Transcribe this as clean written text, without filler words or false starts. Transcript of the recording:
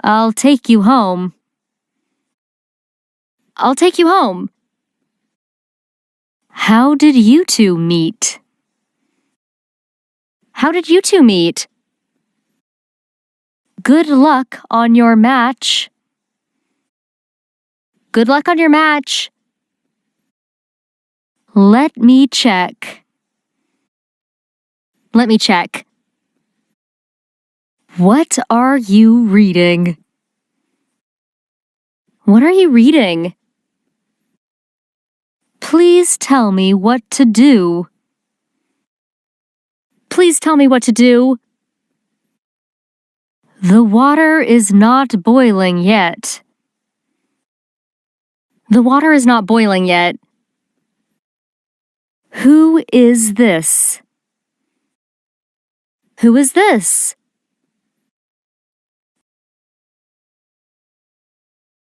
I'll take you home. I'll take you home. How did you two meet? How did you two meet? Good luck on your match. Good luck on your match. Let me check. Let me check. What are you reading? What are you reading? Please tell me what to do. Please tell me what to do. The water is not boiling yet. The water is not boiling yet. Who is this? Who is this?